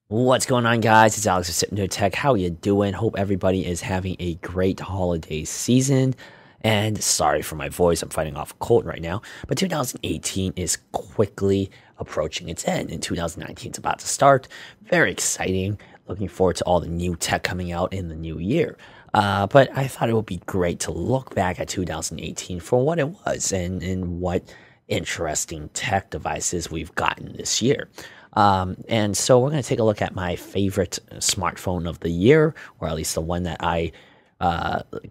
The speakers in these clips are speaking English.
What's going on, guys? It's Alex with Sitting to Tech. How you doing? Hope everybody is having a great holiday season. And sorry for my voice, I'm fighting off a cold right now. But 2018 is quickly approaching its end, and 2019 is about to start. Very exciting. Looking forward to all the new tech coming out in the new year. But I thought it would be great to look back at 2018 for what it was and what interesting tech devices we've gotten this year. And so we're going to take a look at my favorite smartphone of the year, or at least the one that I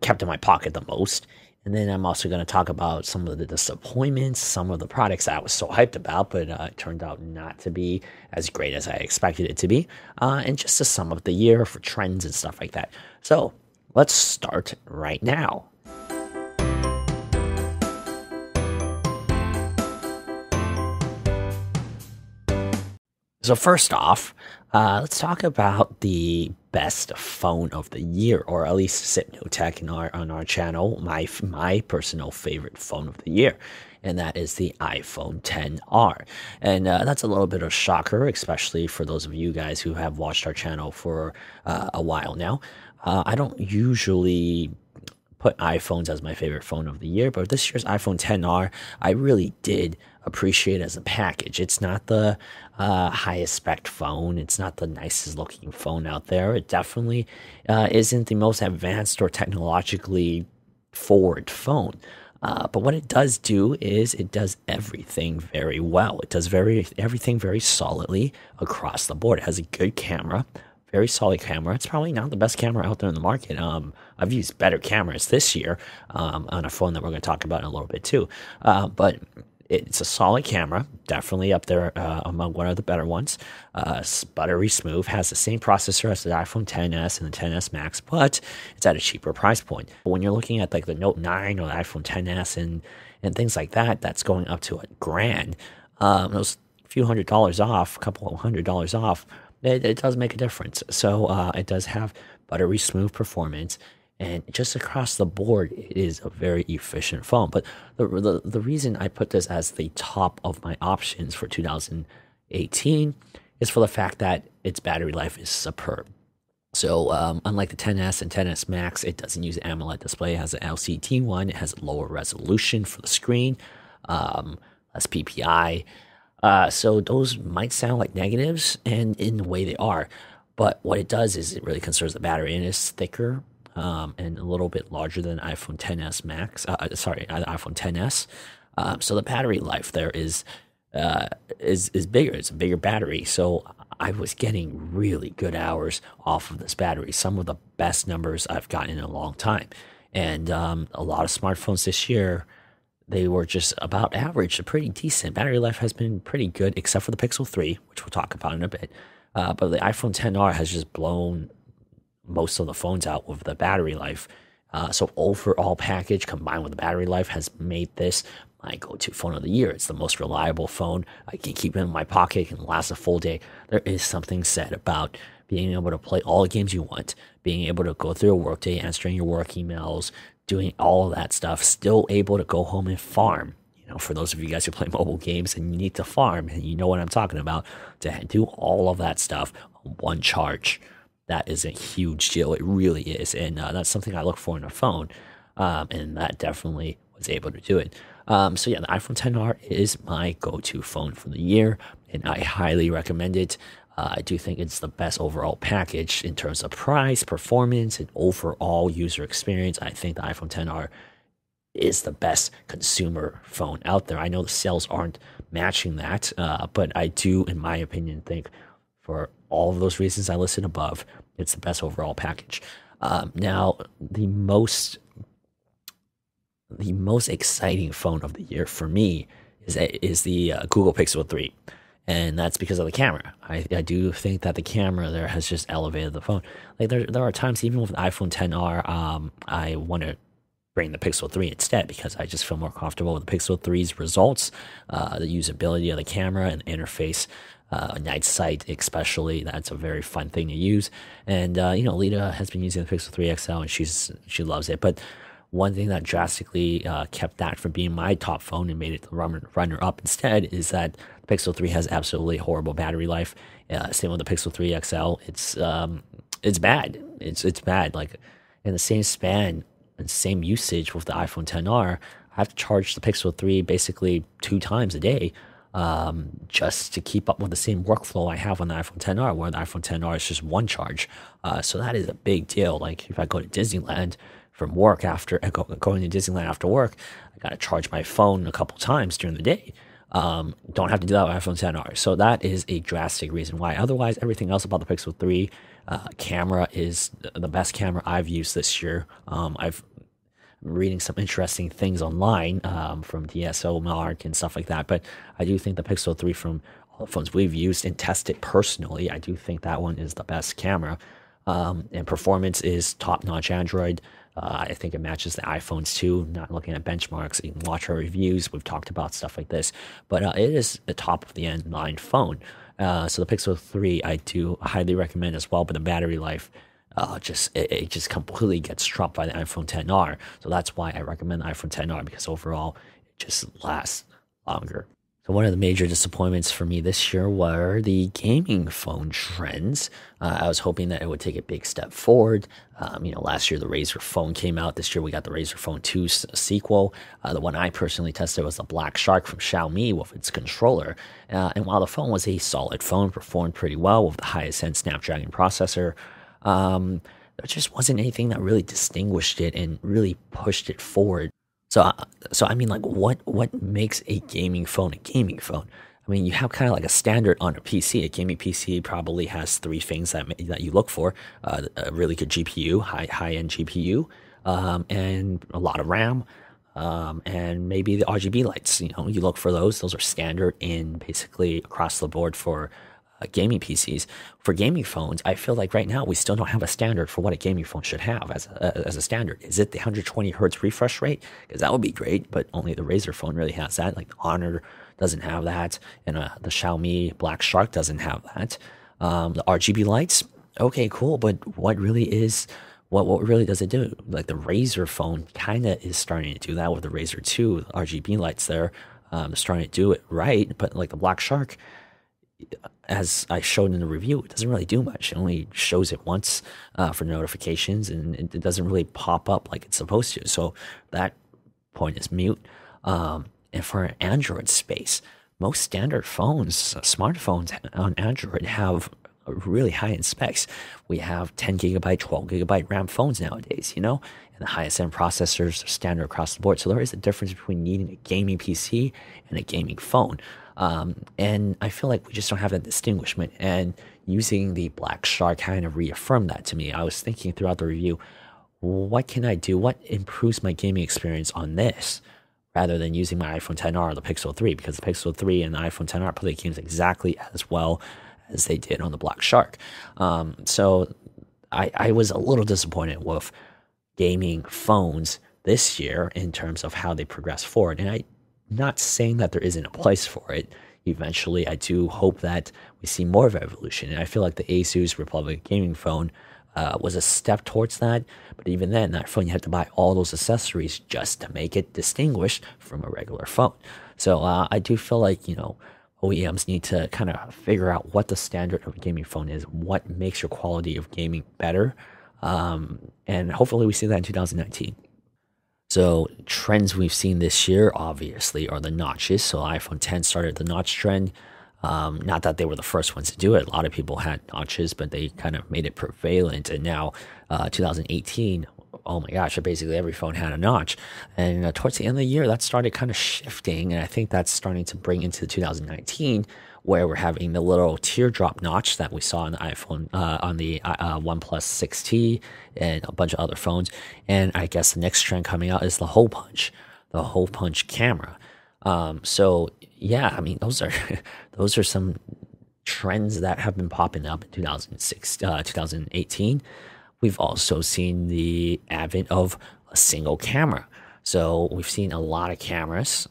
kept in my pocket the most. And then I'm also going to talk about some of the disappointments, some of the products that I was so hyped about, but it turned out not to be as great as I expected it to be, and just to sum up the year for trends and stuff like that. So let's start right now. So first off, let's talk about the best phone of the year, or at least SipNoTech on our channel, my personal favorite phone of the year, and that is the iPhone XR. And that's a little bit of a shocker, especially for those of you guys who have watched our channel for a while now. I don't usually put iPhones as my favorite phone of the year, but this year's iPhone XR, I really did appreciate as a package. It's not the highest spec phone. It's not the nicest looking phone out there. It definitely isn't the most advanced or technologically forward phone. But what it does do is it does everything very well. It does everything very solidly across the board. It has a good camera. Very solid camera. It's probably not the best camera out there in the market. I've used better cameras this year on a phone that we're going to talk about in a little bit too. But it's a solid camera, definitely up there among one of the better ones. Buttery smooth, has the same processor as the iPhone XS and the XS Max, but it's at a cheaper price point. But when you're looking at like the Note 9 or the iPhone XS and things like that, that's going up to $1,000. Those few $100s off, a couple of $100s off. It does make a difference. So it does have buttery smooth performance, and just across the board, it is a very efficient phone. But the reason I put this as the top of my options for 2018 is for the fact that its battery life is superb. So unlike the XS and XS Max, it doesn't use an AMOLED display. It has an LCD one. It has a lower resolution for the screen, less PPI. So those might sound like negatives, and in the way they are, but what it does is it really conserves the battery, and it's thicker and a little bit larger than iPhone XS Max. iPhone XS. So the battery life there is bigger. It's a bigger battery. So I was getting really good hours off of this battery. Some of the best numbers I've gotten in a long time, and a lot of smartphones this year, they were just about average, pretty decent. Battery life has been pretty good, except for the Pixel 3, which we'll talk about in a bit. But the iPhone XR has just blown most of the phones out with the battery life. So overall package combined with the battery life has made this my go-to phone of the year. It's the most reliable phone. I can keep it in my pocket. It can last a full day. There is something said about being able to play all the games you want, being able to go through a workday, answering your work emails, doing all of that stuff, still able to go home and farm. You know, for those of you guys who play mobile games and you need to farm, and you know what I'm talking about, to do all of that stuff on one charge, that is a huge deal. It really is, and that's something I look for in a phone, and that definitely was able to do it. So yeah, the iPhone XR is my go-to phone for the year, and I highly recommend it. I do think it's the best overall package in terms of price, performance, and overall user experience. I think the iPhone XR is the best consumer phone out there. I know the sales aren't matching that, but I do, in my opinion, think for all of those reasons I listed above, it's the best overall package. Now, the most exciting phone of the year for me is the Google Pixel 3. And that's because of the camera. I do think that the camera there has just elevated the phone. Like there are times, even with the iPhone XR, I want to bring the Pixel 3 instead, because I just feel more comfortable with the Pixel 3's results, the usability of the camera and the interface, night sight especially. That's a very fun thing to use. And Lita has been using the Pixel 3 XL, and she loves it. But one thing that drastically kept that from being my top phone and made it the runner up instead is that the Pixel 3 has absolutely horrible battery life. Same with the Pixel 3 XL. It's bad. It's bad. Like in the same span and same usage with the iPhone 10R, I have to charge the Pixel 3 basically 2 times a day, just to keep up with the same workflow I have on the iPhone 10R, where the iPhone 10R is just one charge. So that is a big deal. Like if I go to Disneyland from work going to Disneyland after work, I got to charge my phone a couple times during the day. Don't have to do that with iPhone 10R. So that is a drastic reason why. Otherwise, everything else about the Pixel 3 camera is the best camera I've used this year. I've reading some interesting things online from DSO Mark and stuff like that. But I do think the Pixel 3 from all the phones we've used and tested personally, I do think that one is the best camera. And performance is top-notch Android. I think it matches the iPhones too. Not looking at benchmarks, you can watch our reviews. We've talked about stuff like this, but it is the top of the end line phone. So the Pixel 3 I do highly recommend as well, but the battery life it just completely gets trumped by the iPhone 10R. So that's why I recommend the iPhone 10R, because overall it just lasts longer. So one of the major disappointments for me this year were the gaming phone trends. I was hoping that it would take a big step forward. Last year the Razer phone came out. This year we got the Razer Phone 2 sequel. The one I personally tested was the Black Shark from Xiaomi with its controller. And while the phone was a solid phone, performed pretty well with the highest end Snapdragon processor, there just wasn't anything that really distinguished it and really pushed it forward. So I mean, like, what makes a gaming phone a gaming phone? I mean, you have kind of like a standard on a PC. A gaming PC probably has 3 things that you look for: a really good GPU, high-end GPU, and a lot of RAM, and maybe the RGB lights. You look for those. Those are standard in basically across the board for gaming PCs. For gaming phones, I feel like right now we still don't have a standard for what a gaming phone should have as a standard. Is it the 120 hertz refresh rate? Because that would be great, but only the Razer phone really has that. Like the Honor doesn't have that, and the Xiaomi Black Shark doesn't have that. The RGB lights, okay, cool, but what really does it do? Like the Razer phone kind of is starting to do that with the Razer 2, the RGB lights there. They're starting to do it right, but like the Black Shark, as I showed in the review, it doesn't really do much. It only shows it once for notifications, and it doesn't really pop up like it's supposed to. So that point is mute. And for an Android space, most standard phones, smartphones on Android have really high-end specs. We have 10 gigabyte, 12 gigabyte RAM phones nowadays, and the highest end processors are standard across the board. So there is a difference between needing a gaming PC and a gaming phone. And I feel like we just don't have that distinguishment, and using the Black Shark kind of reaffirmed that to me. I was thinking throughout the review, what can I do? What improves my gaming experience on this rather than using my iPhone 10R or the Pixel 3? Because the Pixel 3 and the iPhone 10R play games exactly as well as they did on the Black Shark. So I was a little disappointed with gaming phones this year in terms of how they progress forward. And I'm not saying that there isn't a place for it. Eventually, I do hope that we see more of evolution. And I feel like the Asus Republic gaming phone was a step towards that. But even then, that phone, you had to buy all those accessories just to make it distinguished from a regular phone. So I do feel like, OEMs need to kind of figure out what the standard of a gaming phone is, what makes your quality of gaming better. And hopefully we see that in 2019. So trends we've seen this year, obviously, are the notches. So iPhone 10 started the notch trend. Not that they were the first ones to do it. A lot of people had notches, but they kind of made it prevalent. And now 2018, oh my gosh, basically every phone had a notch. And towards the end of the year, that started kind of shifting. And I think that's starting to bring into 2019, where we're having the little teardrop notch that we saw on the iPhone, on the OnePlus 6T and a bunch of other phones. And I guess the next trend coming out is the hole punch camera. So yeah, I mean, those are some trends that have been popping up in 2018. We've also seen the advent of a single camera. So we've seen a lot of cameras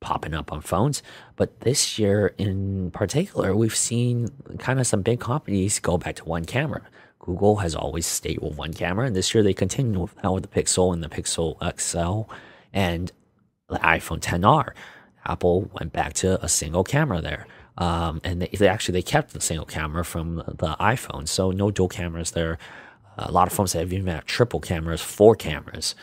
popping up on phones, but this year in particular, we've seen kind of some big companies go back to one camera. Google has always stayed with one camera, and this year they continue with that with the Pixel and the Pixel XL and the iPhone XR. Apple went back to a single camera there. And they kept the single camera from the iPhone, so no dual cameras there. A lot of phones have even had triple cameras, 4 cameras,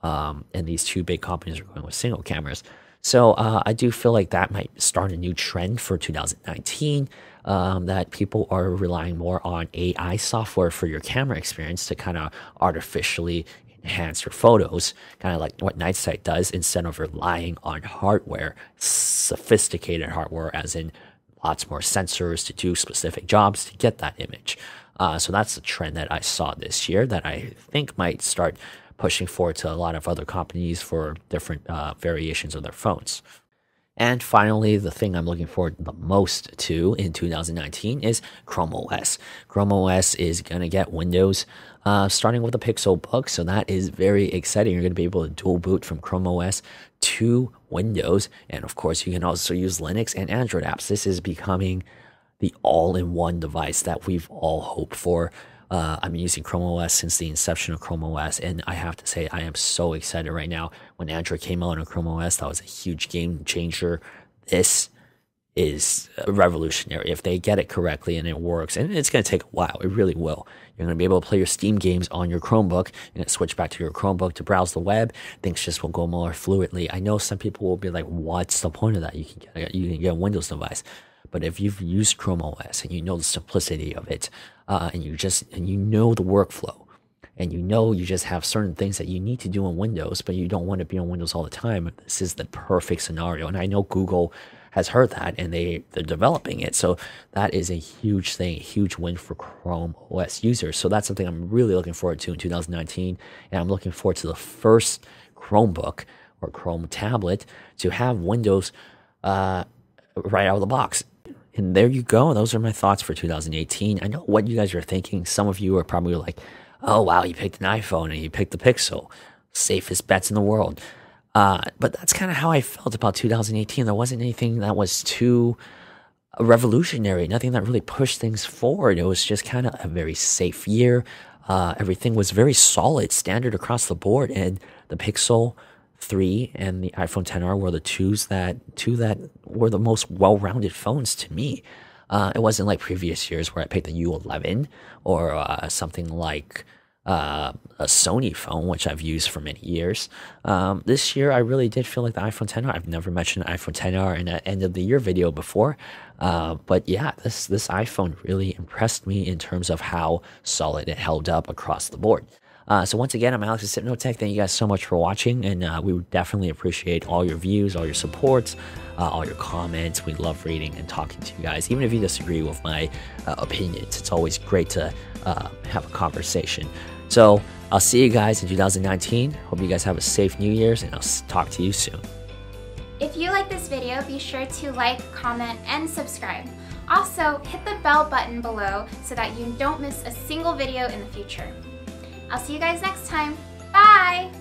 and these two big companies are going with single cameras. So I do feel like that might start a new trend for 2019, that people are relying more on AI software for your camera experience to kind of artificially enhance your photos, kind of like what Night Sight does, instead of relying on hardware, sophisticated hardware, as in lots more sensors to do specific jobs to get that image. So that's the trend that I saw this year that I think might start pushing forward to a lot of other companies for different variations of their phones. And finally, the thing I'm looking forward the most to in 2019 is Chrome OS. Chrome OS is going to get Windows starting with the Pixel Book, so that is very exciting. You're going to be able to dual boot from Chrome OS to Windows, and of course, you can also use Linux and Android apps. This is becoming the all-in-one device that we've all hoped for. I've been using Chrome OS since the inception of Chrome OS, and I have to say I am so excited right now. When Android came out on Chrome OS, that was a huge game changer. This is revolutionary if they get it correctly and it works, and it's going to take a while. It really will. You're going to be able to play your Steam games on your Chromebook. You're going to switch back to your Chromebook to browse the web. Things just will go more fluidly. I know some people will be like, what's the point of that? You can get a Windows device. But if you've used Chrome OS and you know the simplicity of it, and you know the workflow, and you just have certain things that you need to do on Windows, but you don't want to be on Windows all the time, this is the perfect scenario. And I know Google has heard that, and they're developing it. So that is a huge thing, a huge win for Chrome OS users. So that's something I'm really looking forward to in 2019. And I'm looking forward to the first Chromebook or Chrome tablet to have Windows right out of the box. And there you go. Those are my thoughts for 2018. I know what you guys are thinking. Some of you are probably like, oh, wow, you picked an iPhone and you picked the Pixel. Safest bets in the world. But that's kind of how I felt about 2018. There wasn't anything that was too revolutionary, nothing that really pushed things forward. It was just kind of a very safe year. Everything was very solid, standard across the board. And the Pixel 3 and the iPhone XR were the two that were the most well-rounded phones to me. It wasn't like previous years where I picked the U11 or something like a Sony phone, which I've used for many years. This year, I really did feel like the iPhone XR. I've never mentioned iPhone XR in an end of the year video before. But yeah, this iPhone really impressed me in terms of how solid it held up across the board. So once again, I'm Alex with Hypnotech. Thank you guys so much for watching, and we would definitely appreciate all your views, all your supports, all your comments. We love reading and talking to you guys, even if you disagree with my opinions. It's always great to have a conversation. So I'll see you guys in 2019. Hope you guys have a safe New Year's, and I'll talk to you soon. If you like this video, be sure to like, comment, and subscribe. Also, hit the bell button below so that you don't miss a single video in the future. I'll see you guys next time. Bye!